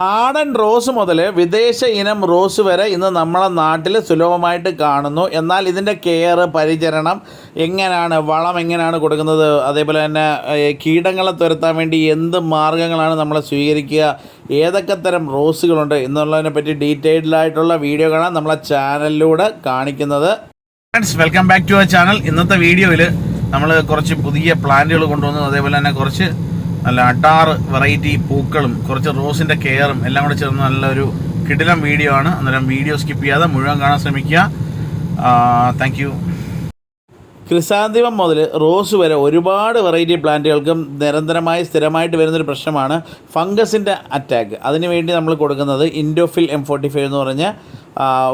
നാടൻ റോസ് മുതൽ വിദേശ ഇനം റോസ് വരെ ഇന്ന് നമ്മളെ നാട്ടിൽ സുലഭമായിട്ട് കാണുന്നു. എന്നാൽ ഇതിൻ്റെ കെയർ, പരിചരണം എങ്ങനെയാണ്, വളം എങ്ങനെയാണ് കൊടുക്കുന്നത്, അതേപോലെ തന്നെ കീടങ്ങളെ തുരത്താൻ വേണ്ടി എന്ത് മാർഗ്ഗങ്ങളാണ് നമ്മൾ സ്വീകരിക്കുക, ഏതൊക്കെ തരം റോസുകളുണ്ട് എന്നുള്ളതിനെ പറ്റി ഡീറ്റെയിൽഡായിട്ടുള്ള വീഡിയോ കാണാൻ നമ്മളെ ചാനലിലൂടെ കാണിക്കുന്നത്. Friends, welcome back to our channel. ഇന്നത്തെ വീഡിയോയിൽ നമ്മൾ കുറച്ച് പുതിയ പ്ലാന്റുകൾ കൊണ്ടുവന്നു, അതേപോലെ തന്നെ കുറച്ച് നല്ല അടാറ് വെറൈറ്റി പൂക്കളും കുറച്ച് റോസിൻ്റെ കെയറും എല്ലാം കൂടെ ചേർന്ന് നല്ലൊരു കിടിലം വീഡിയോ ആണ്. അന്നേരം വീഡിയോ സ്കിപ്പ് ചെയ്യാതെ മുഴുവൻ കാണാൻ ശ്രമിക്കുക. Thank you. ക്രിസാന്തിമം മുതൽ റോസ് വരെ ഒരുപാട് വെറൈറ്റി പ്ലാന്റുകൾക്കും നിരന്തരമായി സ്ഥിരമായിട്ട് വരുന്നൊരു പ്രശ്നമാണ് ഫംഗസിൻ്റെ അറ്റാക്ക്. അതിനുവേണ്ടി നമ്മൾ കൊടുക്കുന്നത് ഇൻഡോഫിൽ M45 എന്ന് പറഞ്ഞ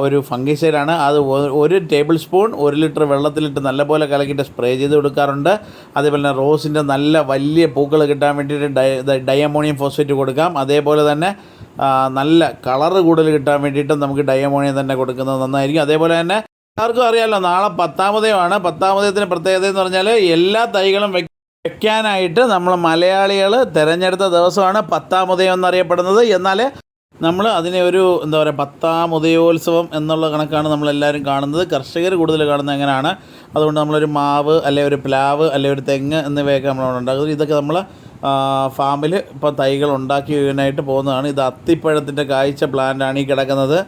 ഒരു ഫംഗിസൈഡാണ്. അത് 1 ടേബിൾ സ്പൂൺ 1 ലിറ്റർ വെള്ളത്തിലിട്ട് നല്ലപോലെ കലക്കിയിട്ട് സ്പ്രേ ചെയ്ത് കൊടുക്കാറുണ്ട്. അതേപോലെ തന്നെ റോസിൻ്റെ നല്ല വലിയ പൂക്കൾ കിട്ടാൻ വേണ്ടിയിട്ട് ഡയമോണിയം ഫോസ്ഫേറ്റ് കൊടുക്കാം. അതേപോലെ തന്നെ നല്ല കളറ് കൂടുതൽ കിട്ടാൻ വേണ്ടിയിട്ട് നമുക്ക് ഡയമോണിയം തന്നെ കൊടുക്കുന്നത് നന്നായിരിക്കും. അതേപോലെ തന്നെ എല്ലാവർക്കും അറിയാമല്ലോ, നാളെ 10ാം ഉദയമാണ്. 10ാം ഉദയത്തിന് പ്രത്യേകത എന്ന് പറഞ്ഞാൽ എല്ലാ തൈകളും വെക്കാനായിട്ട് നമ്മൾ മലയാളികൾ തിരഞ്ഞെടുത്ത ദിവസമാണ് 10ാം ഉദയം എന്നറിയപ്പെടുന്നത്. എന്നാൽ നമ്മൾ അതിനെ ഒരു എന്താ പറയുക, 10ാം ഉദയോത്സവം എന്നുള്ള കണക്കാണ് നമ്മളെല്ലാവരും കാണുന്നത്. കർഷകർ കൂടുതൽ കാണുന്നത് എങ്ങനെയാണ്. അതുകൊണ്ട് നമ്മളൊരു മാവ് അല്ലെ ഒരു പ്ലാവ് അല്ലെ ഒരു തെങ്ങ് എന്നിവയൊക്കെ നമ്മളവിടെ ഉണ്ടാക്കുന്നത്. ഇതൊക്കെ നമ്മൾ ഫാമിൽ ഇപ്പോൾ തൈകൾ ഉണ്ടാക്കി വയ്ക്കാനായിട്ട് പോകുന്നതാണ്. ഇത് അത്തിപ്പഴത്തിൻ്റെ കായ്ച്ച പ്ലാന്റാണ് ഈ കിടക്കുന്നത്.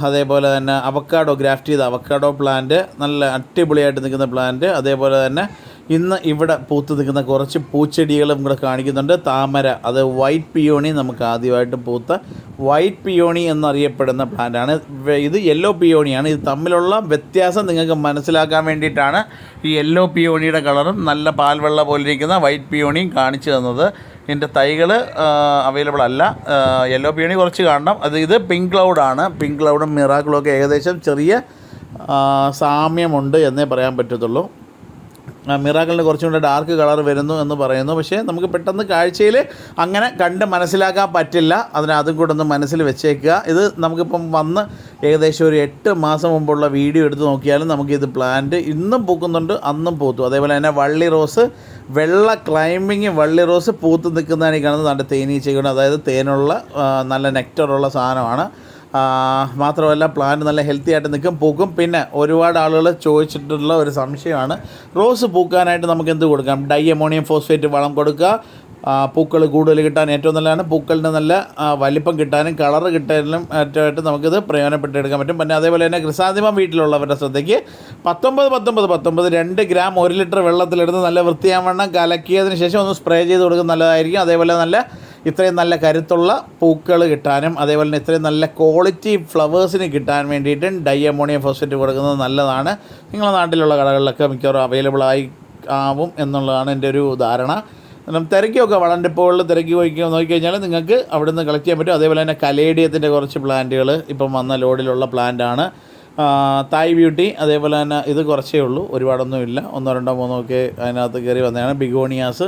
അതേപോലെ തന്നെ അവക്കാഡോ, ഗ്രാഫ്റ്റ് ചെയ്ത അവക്കാഡോ പ്ലാന്റ്, നല്ല അടിപൊളിയായിട്ട് നിൽക്കുന്ന പ്ലാന്റ്. അതേപോലെ തന്നെ ഇന്ന് ഇവിടെ പൂത്ത് നിൽക്കുന്ന കുറച്ച് പൂച്ചെടികളും കൂടെ കാണിക്കുന്നുണ്ട്. താമര, അത് വൈറ്റ് പിയോണി, നമുക്ക് ആദ്യമായിട്ട് പൂത്ത വൈറ്റ് പിയോണി എന്നറിയപ്പെടുന്ന പ്ലാന്റാണ്. ഇത് യെല്ലോ പിയോണിയാണ്. ഇത് തമ്മിലുള്ള വ്യത്യാസം നിങ്ങൾക്ക് മനസ്സിലാക്കാൻ വേണ്ടിയിട്ടാണ് ഈ യെല്ലോ പിയോണിയുടെ കളറും നല്ല പാൽവെള്ള പോലിരിക്കുന്ന വൈറ്റ് പിയോണിയും കാണിച്ചു തന്നത്. ഇതിൻ്റെ തൈകൾ അവൈലബിൾ അല്ല. യെല്ലോ പിയോണി കുറച്ച് കാണണം. ഇത് പിങ്ക് ക്ലൗഡാണ്. പിങ്ക് ക്ലൗഡും മിറാക്കിളും ഒക്കെ ഏകദേശം ചെറിയ സാമ്യമുണ്ട് എന്നേ പറയാൻ പറ്റത്തുള്ളൂ. മിറാക്കിളിന് കുറച്ചും കൂടെ ഡാർക്ക് കളർ വരുന്നു എന്ന് പറയുന്നു. പക്ഷേ നമുക്ക് പെട്ടെന്ന് കാഴ്ചയിൽ അങ്ങനെ കണ്ട് മനസ്സിലാക്കാൻ പറ്റില്ല. അതും കൂടെ ഒന്ന് മനസ്സിൽ വെച്ചേക്കുക. ഇത് നമുക്കിപ്പം വന്ന് ഏകദേശം ഒരു 8 മാസം മുമ്പുള്ള വീഡിയോ എടുത്ത് നോക്കിയാലും നമുക്കിത് പ്ലാന്റ് ഇന്നും പൂക്കുന്നുണ്ട്, അന്നും പൂത്തു. അതേപോലെ തന്നെ വള്ളി റോസ്, വെള്ള ക്ലൈമ്പിങ് വള്ളി റോസ് പൂത്ത് നിൽക്കുന്നതാണ് ഈ കാണുന്നത്. നല്ല തേനീച്ചകൾ, അതായത് തേനുള്ള നല്ല നെക്ടറുള്ള സാധനമാണ്. മാത്രമല്ല പ്ലാന്റ് നല്ല ഹെൽത്തി ആയിട്ട് നിൽക്കും, പൂക്കും. പിന്നെ ഒരുപാട് ആളുകൾ ചോദിച്ചിട്ടുള്ള ഒരു സംശയമാണ്, റോസ് പൂക്കാനായിട്ട് നമുക്ക് എന്ത് കൊടുക്കാം? ഡൈഅമോണിയം ഫോസ്ഫേറ്റ് വളം കൊടുക്കുക. പൂക്കൾ കൂടുതൽ കിട്ടാൻ ഏറ്റവും നല്ലതാണ്. പൂക്കളിന് നല്ല വലിപ്പം കിട്ടാനും കളറ് കിട്ടാനും ഏറ്റവുമായിട്ട് നമുക്കിത് പ്രയോജനപ്പെട്ടെടുക്കാൻ പറ്റും. പിന്നെ അതേപോലെ തന്നെ ക്രിസാന്തിമം വീട്ടിലുള്ളവരുടെ ശ്രദ്ധയ്ക്ക് 19 2 ഗ്രാം 1 ലിറ്റർ വെള്ളത്തിലെടുത്ത് നല്ല വൃത്തിയാവണ്ണം കലക്കിയതിന് ശേഷം ഒന്ന് സ്പ്രേ ചെയ്ത് കൊടുക്കുന്നത് നല്ലതായിരിക്കും. അതേപോലെ നല്ല ഇത്രയും നല്ല കരുത്തുള്ള പൂക്കൾ കിട്ടാനും അതേപോലെ തന്നെ ഇത്രയും നല്ല ക്വാളിറ്റി ഫ്ലവേഴ്സിന് കിട്ടാൻ വേണ്ടിയിട്ടും ഡൈഅമോണിയം ഫോസ്ഫേറ്റ് കൊടുക്കുന്നത് നല്ലതാണ്. നിങ്ങളുടെ നാട്ടിലുള്ള കടകളിലൊക്കെ മിക്കവാറും അവൈലബിൾ ആവും എന്നുള്ളതാണ് എൻ്റെ ഒരു ധാരണ. തിരക്കിയൊക്കെ വളണ്ടിപ്പോകളിൽ തിരക്കി നോക്കിക്കഴിഞ്ഞാൽ നിങ്ങൾക്ക് അവിടെ നിന്ന് കളക്ട് ചെയ്യാൻ പറ്റും. അതേപോലെ തന്നെ കലേഡിയത്തിൻ്റെ കുറച്ച് പ്ലാന്റുകൾ ഇപ്പം വന്ന ലോഡിലുള്ള പ്ലാന്റാണ്. തായ് ബ്യൂട്ടി, അതേപോലെ തന്നെ ഇത് കുറച്ചേ ഉള്ളൂ, ഒരുപാടൊന്നുമില്ല, 1 2 3 ഒക്കെ അതിനകത്ത് കയറി വന്നതാണ്. ബിഗോണിയാസ്,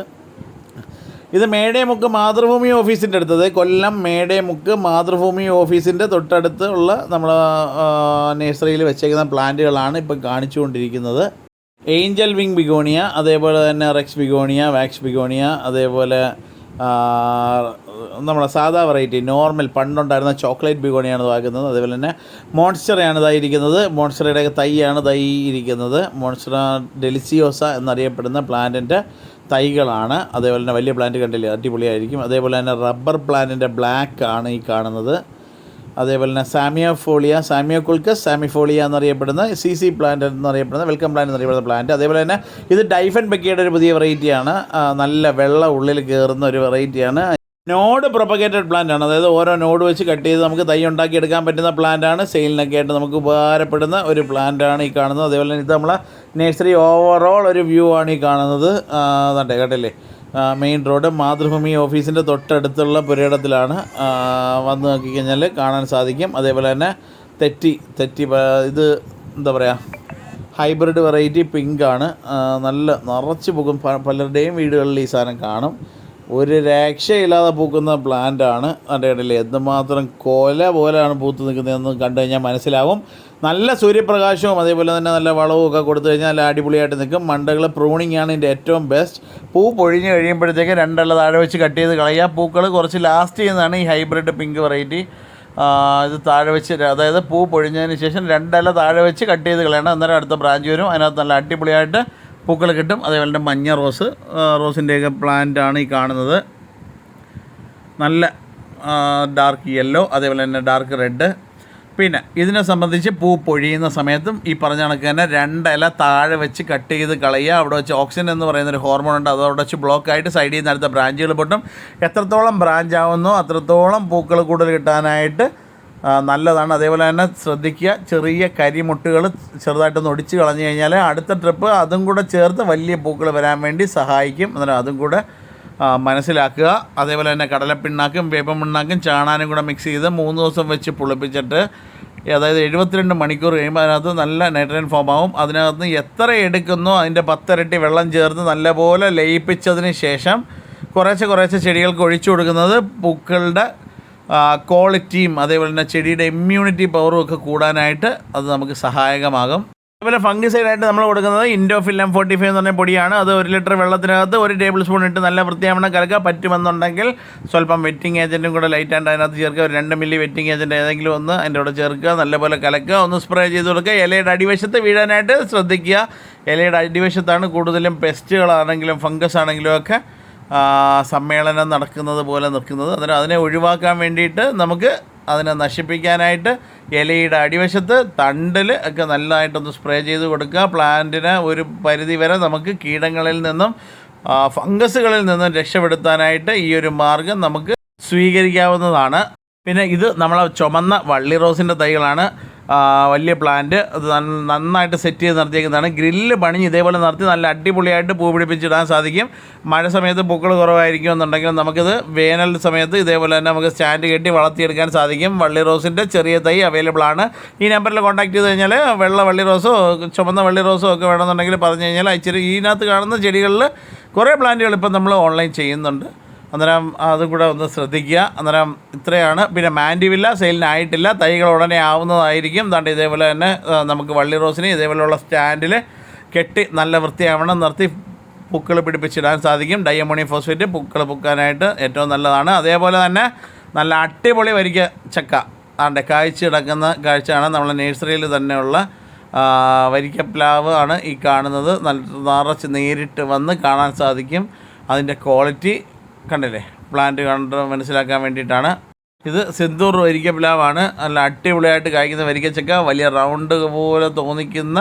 ഇത് മേടേമുക്ക് മാതൃഭൂമി ഓഫീസിൻ്റെ അടുത്തത്, കൊല്ലം മേടേമുക്ക് മാതൃഭൂമി ഓഫീസിൻ്റെ തൊട്ടടുത്ത് ഉള്ള നമ്മൾ നഴ്സറിയിൽ വെച്ചേക്കുന്ന പ്ലാന്റുകളാണ് ഇപ്പം കാണിച്ചുകൊണ്ടിരിക്കുന്നത്. ഏഞ്ചൽ വിങ് ബിഗോണിയ, അതേപോലെ തന്നെ റെക്സ് ബിഗോണിയ, വാക്സ് ബിഗോണിയ, അതേപോലെ നമ്മളെ സാധാ വെറൈറ്റി നോർമൽ പണ്ടുണ്ടായിരുന്ന ചോക്ലേറ്റ് ബിഗോണിയാണ് ഇതാക്കുന്നത്. അതേപോലെ തന്നെ മോൺസ്റ്ററയാണ് ഇതായിരിക്കുന്നത്. മോൺസ്റ്ററയുടെ തൈയാണ് ഇരിക്കുന്നത്. മോൺസ്റ്ററ ഡെലിസിയോസ എന്നറിയപ്പെടുന്ന പ്ലാന്റിൻ്റെ തൈകളാണ്. അതേപോലെ തന്നെ വലിയ പ്ലാന്റ് കണ്ടില്ലേ, അടിപൊളിയായിരിക്കും. അതേപോലെ തന്നെ റബ്ബർ പ്ലാന്റിൻ്റെ ബ്ലാക്ക് ആണ് ഈ കാണുന്നത്. അതേപോലെ തന്നെ സാമിയോകുൾക്കസ് സാമിഫോളിയ എന്നറിയപ്പെടുന്ന CC പ്ലാന്റ് എന്നറിയപ്പെടുന്ന വെൽക്കം പ്ലാന്റ് എന്നറിയപ്പെടുന്ന പ്ലാന്റ്. അതേപോലെ തന്നെ ഇത് ഡൈഫൻ ബെക്കയുടെ ഒരു പുതിയ വെറൈറ്റിയാണ്. നല്ല വെള്ള ഉള്ളിൽ കയറുന്ന ഒരു വെറൈറ്റിയാണ്. നോഡ് പ്രൊപ്പഗേറ്റഡ് പ്ലാന്റ് ആണ്. അതായത് ഓരോ നോഡ് വെച്ച് കട്ട് ചെയ്ത് നമുക്ക് തൈ ഉണ്ടാക്കി എടുക്കാൻ പറ്റുന്ന പ്ലാന്റാണ്. സെയിലിനൊക്കെ ആയിട്ട് നമുക്ക് ഉപകാരപ്പെടുന്ന ഒരു പ്ലാന്റാണ് ഈ കാണുന്നത്. അതേപോലെ തന്നെ ഇത് നമ്മളെ നഴ്സറി ഓവറോൾ ഒരു വ്യൂ ആണ് ഈ കാണുന്നത്. കേട്ടില്ലേ, മെയിൻ റോഡ് മാതൃഭൂമി ഓഫീസിൻ്റെ തൊട്ടടുത്തുള്ള പുരയിടത്തിലാണ്. വന്ന് നോക്കിക്കഴിഞ്ഞാൽ കാണാൻ സാധിക്കും. അതേപോലെ തന്നെ തെറ്റി ഇത് എന്താ പറയുക, ഹൈബ്രിഡ് വെറൈറ്റി പിങ്കാണ്. നല്ല നിറച്ച് പോകും. പലരുടെയും വീടുകളിൽ ഈ സാധനം കാണും. ഒരു രക്ഷയില്ലാതെ പൂക്കുന്ന പ്ലാന്റാണ്. അതിൻ്റെ ഇടയിൽ എന്തുമാത്രം കൊല പോലെയാണ് പൂത്ത് നിൽക്കുന്നതെന്ന് കണ്ടു കഴിഞ്ഞാൽ മനസ്സിലാവും. നല്ല സൂര്യപ്രകാശവും അതേപോലെ തന്നെ നല്ല വളവും ഒക്കെ കൊടുത്തു കഴിഞ്ഞാൽ നല്ല അടിപൊളിയായിട്ട് നിൽക്കും. മണ്ടകൾ പ്രൂണിങ് ആണ് ഇതിൻ്റെ ഏറ്റവും ബെസ്റ്റ്. പൂ പൊഴിഞ്ഞ് കഴിയുമ്പോഴത്തേക്ക് രണ്ടെല്ലാം താഴെ വെച്ച് കട്ട് ചെയ്ത് കളയുക. പൂക്കൾ കുറച്ച് ലാസ്റ്റ് ചെയ്യുന്നതാണ് ഈ ഹൈബ്രിഡ് പിങ്ക് വെറൈറ്റി. ഇത് താഴെ വെച്ച്, അതായത് പൂ പൊഴിഞ്ഞതിന് ശേഷം രണ്ടില താഴെ വെച്ച് കട്ട് ചെയ്ത് കളയണം. അന്നേരം അടുത്ത ബ്രാഞ്ച് വരും, അതിനകത്ത് നല്ല അടിപൊളിയായിട്ട് പൂക്കൾ കിട്ടും. അതേപോലെ മഞ്ഞ റോസിൻ്റെയൊക്കെ പ്ലാന്റാണ് ഈ കാണുന്നത്. നല്ല ഡാർക്ക് യെല്ലോ, അതേപോലെ തന്നെ ഡാർക്ക് റെഡ്. പിന്നെ ഇതിനെ സംബന്ധിച്ച് പൂ പൊഴിയുന്ന സമയത്തും ഈ പറഞ്ഞ കണക്ക് തന്നെ രണ്ടില താഴെ വെച്ച് കട്ട് ചെയ്ത് കളയുക. അവിടെ വെച്ച് ഓക്സിജൻ എന്ന് പറയുന്നൊരു ഹോർമോൺ ഉണ്ട്, അത് അവിടെ വെച്ച് ബ്ലോക്കായിട്ട് സൈഡിൽ നിന്ന് അടുത്ത ബ്രാഞ്ചുകൾ പൊട്ടും. എത്രത്തോളം ബ്രാഞ്ച് ആവുന്നോ അത്രത്തോളം പൂക്കൾ കൂടുതൽ കിട്ടാനായിട്ട് നല്ലതാണ്. അതേപോലെ തന്നെ ശ്രദ്ധിക്കുക, ചെറിയ കരിമുട്ടുകൾ ചെറുതായിട്ടൊന്ന് ഒടിച്ച് കളഞ്ഞു കഴിഞ്ഞാൽ അടുത്ത ട്രിപ്പ് അതും കൂടെ ചേർത്ത് വലിയ പൂക്കൾ വരാൻ വേണ്ടി സഹായിക്കും. അന്നേരം അതും കൂടെ മനസ്സിലാക്കുക. അതേപോലെ തന്നെ കടലപ്പിണ്ണാക്കും വേപ്പൻ പിണ്ണാക്കും ചാണാനും കൂടെ മിക്സ് ചെയ്ത് 3 ദിവസം വെച്ച് പുളിപ്പിച്ചിട്ട്, അതായത് 72 മണിക്കൂർ കഴിയുമ്പോൾ അതിനകത്ത് നല്ല നൈട്രജൻ ഫോം ആവും. അതിനകത്ത് എത്ര എടുക്കുന്നോ അതിൻ്റെ 10 ഇരട്ടി വെള്ളം ചേർത്ത് നല്ലപോലെ ലയിപ്പിച്ചതിന് ശേഷം കുറേശ്ശെ ചെടികൾക്ക് ഒഴിച്ചു കൊടുക്കുന്നത് പൂക്കളുടെ ക്വാളിറ്റിയും അതേപോലെ തന്നെ ചെടിയുടെ ഇമ്മ്യൂണിറ്റി പവറും ഒക്കെ കൂടാനായിട്ട് അത് നമുക്ക് സഹായകമാകും. അതുപോലെ ഫംഗിസൈഡായിട്ട് നമ്മൾ കൊടുക്കുന്നത് ഇൻഡോഫില്ലം 45 എന്ന് പറഞ്ഞ പൊടിയാണ്. അത് 1 ലിറ്റർ വെള്ളത്തിനകത്ത് 1 ടേബിൾ സ്പൂൺ ഇട്ട് നല്ല വൃത്തിയാവണം കലക്കുക. പറ്റുമെന്നുണ്ടെങ്കിൽ സ്വല്പം വെറ്റിംഗ് ഏജൻറ്റും കൂടെ ലൈറ്റായിട്ട് അതിനകത്ത് ചേർക്കുക. ഒരു 2 മില്ലി വെറ്റിംഗ് ഏജൻറ്റ് ഏതെങ്കിലും ഒന്ന് അതിൻ്റെ കൂടെ ചേർക്കുക. നല്ലപോലെ കലക്കുക, ഒന്ന് സ്പ്രേ ചെയ്ത് കൊടുക്കുക. ഇലയുടെ അടിവശത്ത് വീഴാനായിട്ട് ശ്രദ്ധിക്കുക. ഇലയുടെ അടിവശത്താണ് കൂടുതലും പെസ്റ്റുകളാണെങ്കിലും ഫംഗസ് ആണെങ്കിലും ഒക്കെ സമ്മേളനം നടക്കുന്നത് പോലെ നിൽക്കുന്നത്. അന്നേരം അതിനെ ഒഴിവാക്കാൻ വേണ്ടിയിട്ട് നമുക്ക് അതിനെ നശിപ്പിക്കാനായിട്ട് ഇലയുടെ അടിവശത്ത് തണ്ടിൽ ഒക്കെ നല്ലതായിട്ടൊന്ന് സ്പ്രേ ചെയ്ത് കൊടുക്കുക. പ്ലാന്റിന് ഒരു പരിധി വരെ നമുക്ക് കീടങ്ങളിൽ നിന്നും ഫംഗസുകളിൽ നിന്നും രക്ഷപ്പെടുത്താനായിട്ട് ഈ ഒരു മാർഗം നമുക്ക് സ്വീകരിക്കാവുന്നതാണ്. പിന്നെ ഇത് നമ്മളെ ചുമന്ന വള്ളി റോസിൻ്റെ തൈകളാണ്. വലിയ പ്ലാന്റ്, അത് നന്നായിട്ട് സെറ്റ് ചെയ്ത് നിർത്തിയേക്കുന്നതാണ്. ഗ്രില്ല് പണിഞ്ഞ് ഇതേപോലെ നിർത്തി നല്ല അടിപൊളിയായിട്ട് പൂ പിടിപ്പിച്ചിടാൻ സാധിക്കും. മഴ സമയത്ത് പൂക്കൾ കുറവായിരിക്കും എന്നുണ്ടെങ്കിൽ നമുക്കിത് വേനൽ സമയത്ത് ഇതേപോലെ തന്നെ നമുക്ക് സ്റ്റാൻഡ് കെട്ടി വളർത്തിയെടുക്കാൻ സാധിക്കും. വള്ളി റോസിൻ്റെ ചെറിയ തൈ അവൈലബിൾ ആണ്. ഈ നമ്പറിൽ കോൺടാക്ട് ചെയ്ത് കഴിഞ്ഞാൽ വെള്ള വള്ളി റോസോ ചുമന്ന വള്ളി റോസോ ഒക്കെ വേണമെന്നുണ്ടെങ്കിൽ പറഞ്ഞു കഴിഞ്ഞാൽ ഇച്ചിരി ഇതിനകത്ത് കാണുന്ന ചെടികളിൽ കുറേ പ്ലാന്റുകൾ ഇപ്പം നമ്മൾ ഓൺലൈൻ ചെയ്യുന്നുണ്ട്. അന്നേരം അതും കൂടെ ഒന്ന് ശ്രദ്ധിക്കുക. അന്നേരം ഇത്രയാണ്. പിന്നെ മാൻഡിവില്ല സെയിലിനായിട്ടില്ല, തൈകൾ ഉടനെ ആവുന്നതായിരിക്കും. ദാണ്ട് ഇതേപോലെ തന്നെ നമുക്ക് വള്ളി റോസിന് ഇതേപോലെയുള്ള സ്റ്റാൻഡിൽ കെട്ടി നല്ല വൃത്തിയാവണം നിർത്തി പൂക്കൾ പിടിപ്പിച്ചിടാൻ സാധിക്കും. ഡൈഅമോണിയം ഫോസ്ഫേറ്റ് പൂക്കൾ പൂക്കാനായിട്ട് ഏറ്റവും നല്ലതാണ്. അതേപോലെ തന്നെ നല്ല അടിപൊളി വരിക്ക ചക്ക ആണ്ടെ കായ്ച്ച് കിടക്കുന്ന കാഴ്ചയാണ്. നമ്മളെ നഴ്സറിയിൽ തന്നെയുള്ള വരിക്കപ്ലാവ് ആണ് ഈ കാണുന്നത്. നിറച്ച് നേരിട്ട് വന്ന് കാണാൻ സാധിക്കും. അതിൻ്റെ ക്വാളിറ്റി കണ്ടില്ലേ, പ്ലാന്റ് കണ്ട് മനസ്സിലാക്കാൻ വേണ്ടിയിട്ടാണ്. ഇത് സിന്ദൂർ വരിക്കപ്ലാവാണ്. നല്ല അടിപൊളിയായിട്ട് കായ്ക്കുന്ന വരിക്കച്ചക്ക, വലിയ റൗണ്ട് പോലെ തോന്നിക്കുന്ന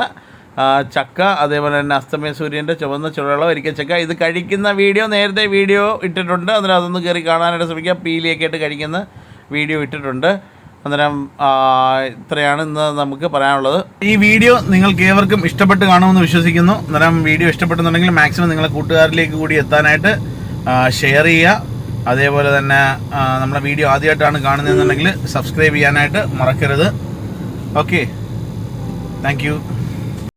ചക്ക. അതേപോലെ തന്നെ അസ്തമയ സൂര്യൻ്റെ ചുവന്ന ചുവയുള്ള വരിക്കച്ചക്ക. ഇത് കഴിക്കുന്ന നേരത്തെ വീഡിയോ ഇട്ടിട്ടുണ്ട്. അന്നേരം അതൊന്ന് കയറി കാണാനായിട്ട് ശ്രമിക്കുക. പീലിയൊക്കെ ആയിട്ട് കഴിക്കുന്ന വീഡിയോ ഇട്ടിട്ടുണ്ട്. അന്നേരം ഇത്രയാണ് ഇന്ന് നമുക്ക് പറയാനുള്ളത്. ഈ വീഡിയോ നിങ്ങൾക്ക് ഏവർക്കും ഇഷ്ടപ്പെട്ട് കാണുമെന്ന് വിശ്വസിക്കുന്നു. അന്നേരം വീഡിയോ ഇഷ്ടപ്പെട്ടെന്നുണ്ടെങ്കിൽ മാക്സിമം നിങ്ങളെ കൂട്ടുകാരിലേക്ക് കൂടി എത്താനായിട്ട് ഷെയർ ചെയ്യുക. അതേപോലെ തന്നെ നമ്മളെ വീഡിയോ ആദ്യമായിട്ടാണ് കാണുന്നതെന്നുണ്ടെങ്കിൽ സബ്സ്ക്രൈബ് ചെയ്യാനായിട്ട് മറക്കരുത്. Okay, thank you.